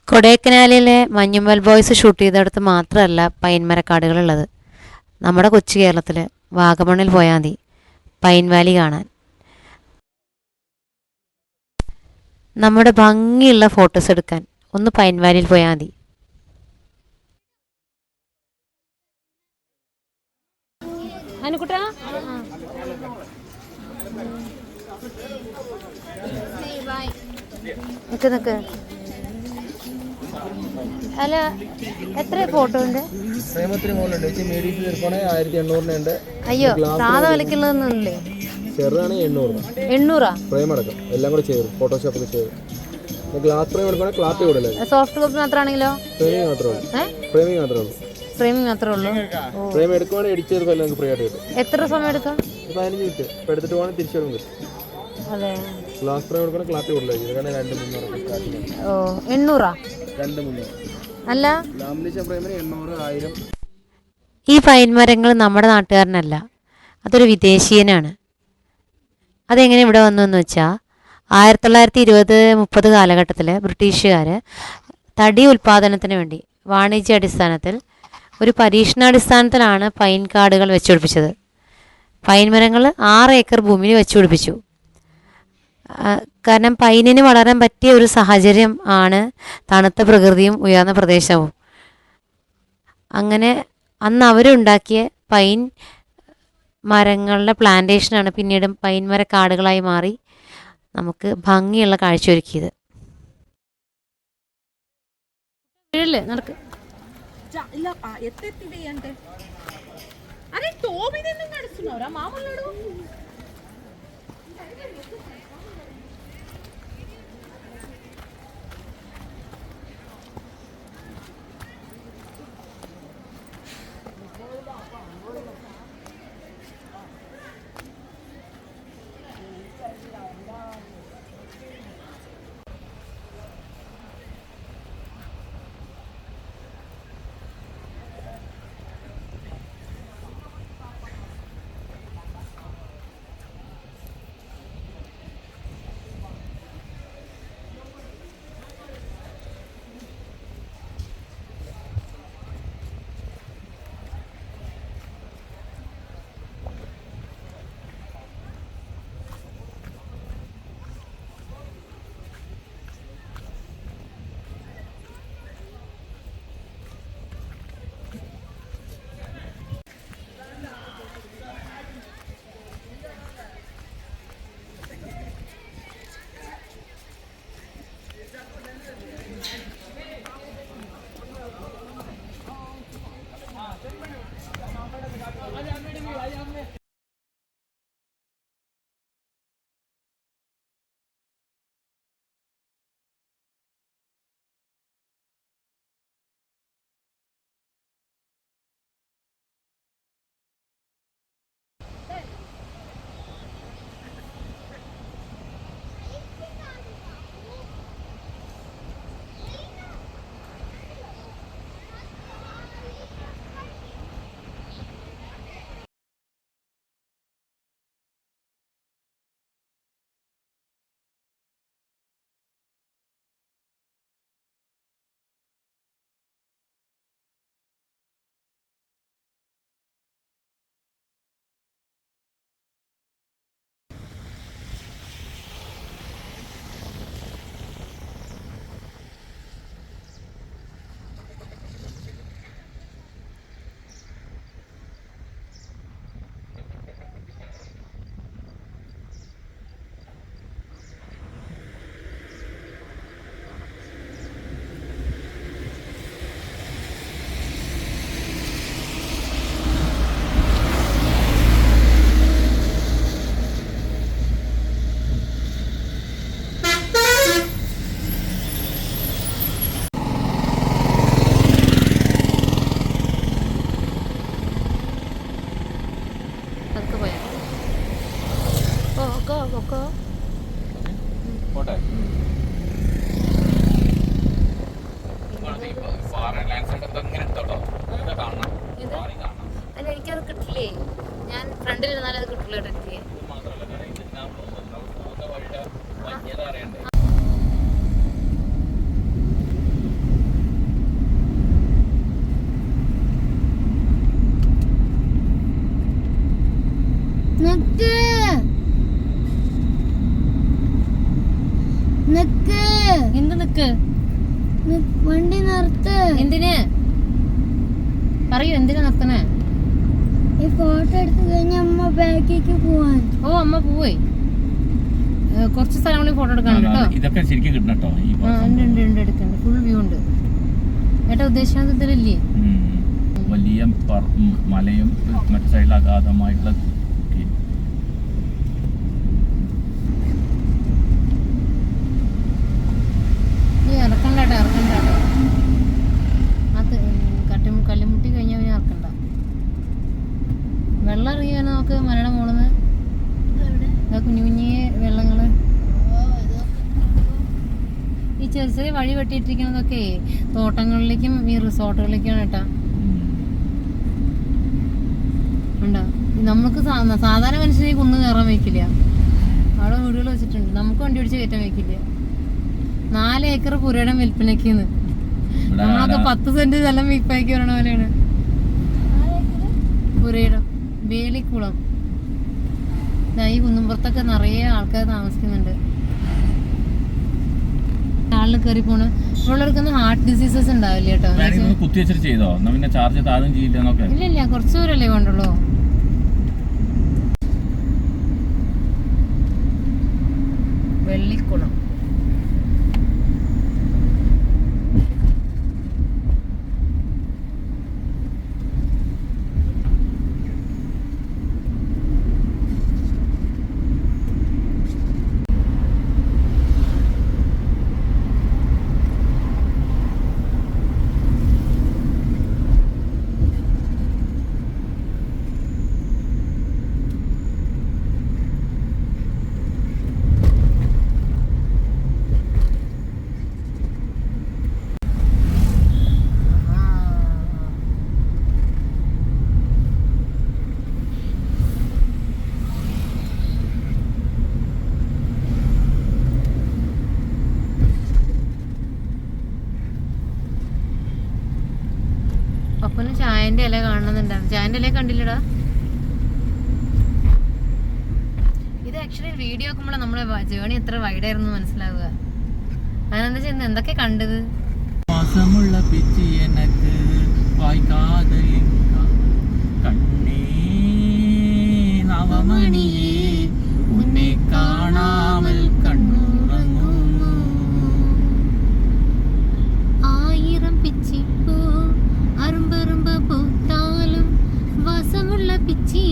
കൊടൈക്കനാലിലെ Manjummel boys shoot ചെയ്തെടുത്ത് മാത്രമല്ല pine മരക്കാടുകളുള്ളത്. നമ്മുടെ കൊച്ചു കേരളത്തിൽ വാഗമണ്ണിൽ പോയാൽ മതി പൈൻ വാലി കാണാൻ. നമ്മുടെ ഭംഗിയുള്ള ഫോട്ടോസ് എടുക്കാൻ ഒന്ന് പൈൻ വാലിയിൽ പോയാൽ മതി. നിക്ക് അല്ല, എത്ര ഫോട്ടോ ഉണ്ട്? അയ്യോ, സാധാ വിലക്കുള്ളതൊന്നുമില്ലേ? ചെറുതാണ് 800. ഫ്രെയിം അടക്കം എല്ലാം കൂടെ ചെയ്തു, ഫോട്ടോഷോപ്പ് ഒക്കെ ചെയ്തു. ഗ്ലാസ് ഫ്രെയിം എടുക്കണേ ക്ലാപ്പ് കൂടുതലേ. സോഫ്റ്റ് കോപ്പി മാത്രമാണെങ്കിലോ? ഫ്രെയിമിംഗ് മാത്രമേ ഉള്ളൂ. ഫ്രെയിമിംഗ് മാത്രമേ ഉള്ളൂ. ഫ്രെയിം എടുക്കുവാണെങ്കിൽ എഡിറ്റ് ചെയ്ത് എല്ലാം ഫ്രീ ആയിട്ട് കിട്ടും. എത്ര സമയം എടുക്കാം? 15 മിനിറ്റ് എടുത്തിട്ട് പോകണം, തിരിച്ചു വരും കിട്ടും. അതെ, ഗ്ലാസ് ഫ്രെയിം എടുക്കണേ ക്ലാപ്പ് കൂടുതലായിരിക്കും. 2,300 ഓ 800. 2,300 അല്ല, ലാമിനേഷൻ ഫ്രെയിമിന് 800, 1000. ഈ പൈൻ മരങ്ങൾ നമ്മുടെ നാട്ടുകാരനല്ല, അതൊരു വിദേശീയനാണ്. അതെങ്ങനെ ഇവിടെ വന്നു എന്ന് വെച്ചാൽ 1920-30 കാലഘട്ടത്തിൽ ബ്രിട്ടീഷുകാർ തടി ഉൽപ്പാദനത്തിന് വേണ്ടി വാണിജ്യാടിസ്ഥാനത്തിൽ ഒരു പരീക്ഷണാടിസ്ഥാനത്തിലാണ് പൈൻ കാടുകൾ വെച്ചുപിടിപ്പിച്ചത്. പൈൻ മരങ്ങൾ 6 ഏക്കർ ഭൂമിയിൽ വെച്ചുപിടിപ്പിച്ചു. കാരണം പൈനിന് വളരാൻ പറ്റിയ ഒരു സാഹചര്യം ആണ് തണുത്ത പ്രകൃതിയും ഉയർന്ന പ്രദേശവും. അങ്ങനെ അന്ന് അവരുണ്ടാക്കിയ പൈൻ മരങ്ങളുടെ പ്ലാന്റേഷനാണ് പിന്നീട് പൈൻ മര കാടുകളായി മാറി നമുക്ക് ഭംഗിയുള്ള കാഴ്ചയൊരുക്കിയത്. നടക്ക്. അല്ല, എനിക്കത് കിട്ടില്ലേ, ഞാൻ ഫ്രണ്ടിൽ ഇരുന്നാലും അത് കിട്ടില്ല എനിക്ക്. നിക്ക്. വണ്ടി നിർത്ത്. എന്തിന് പറയൂ, എന്തിനാ നിർത്തണേ? ഈ ഫോട്ടോ എടുത്തു കഴിഞ്ഞ അമ്മ ബാക്കിലേക്ക് പോവാൻ. ഓ അമ്മ പോയി. കുറച്ച് സ്ഥലങ്ങളിൽ ഫോട്ടോ എടുക്കാനുണ്ട് കേട്ടോ. ഇതൊക്കെ ശരിക്കും കിട്ടണം കേട്ടോ. ഉണ്ട് എടുക്കണ്ട്. ഫുൾ വ്യൂ ഉണ്ട്. ഏട്ടാ ഉദ്ദേശിക്കുന്നത് ഇതിലല്ലേ? വലിയ മലയും മറ്റു സൈഡിൽ അഗാധമായിട്ടുള്ള ഇറക്കണ്ടാട്ടോ അത് കല്ലുമുട്ടി കഴിഞ്ഞാൽ പിന്നെ ഇറക്കണ്ട. വെള്ളം ഇറങ്ങിയാൽ നമുക്ക് മലയുടെ മുകളിൽ നിന്ന് കുഞ്ഞു കുഞ്ഞിയ വെള്ളങ്ങള് ഈ ചെറിയ ചെറിയ വഴി വെട്ടിയിട്ടിരിക്കുന്നതൊക്കെ തോട്ടങ്ങളിലേക്കും ഈ റിസോർട്ടുകളിലേക്കാണ് കേട്ടാ. ഉണ്ടോ? നമുക്ക് സാധാരണ മനുഷ്യനെ കുന്ന് കയറാൻ വെക്കില്ല. അവിടെ വീടുകൾ വെച്ചിട്ടുണ്ട്. നമുക്ക് വണ്ടി ഓടിച്ച് കയറ്റാൻ വെക്കില്ല. 4 ഏക്കർ പുരയിടം വിൽപ്പനയ്ക്ക്. നമ്മളൊക്കെ 10 സെന്റ് സ്ഥലം വിൽപ്പനയ്ക്ക് വരണ പോലെയാണ്. പുരയിടം വേലിക്കുളം. ഈ കുന്നുംപുറത്തൊക്കെ നിറയെ ആൾക്കാർ താമസിക്കുന്നുണ്ട്. ആളിൽ കയറി പോണ്. ഇവിടെയൊക്കെ ഹാർട്ട് ഡിസീസസ് ഉണ്ടാവില്ല കേട്ടോ. ഇല്ല കുറച്ച് ദൂരല്ലേ വേണ്ടുള്ളൂ. വെള്ളിക്കുളം അപ്പന് ചായന്റെ ഇല കാണുന്നുണ്ടാവും. ചായന്റെ ഇല കണ്ടില്ലടാ. ഇത് ആക്ച്വലി വീഡിയോ ആക്കുമ്പോൾ നമ്മളെ ജേണി എത്ര വൈഡായിരുന്നു മനസ്സിലാവുക. അതിനെന്താ ചെയ്യുന്നത്, എന്തൊക്കെ കണ്ടത്. ആയിരം പിച്ചിപ്പൂ അറുമ്പറുമ്പ പൂത്താലും വാസമുള്ള പിച്ചി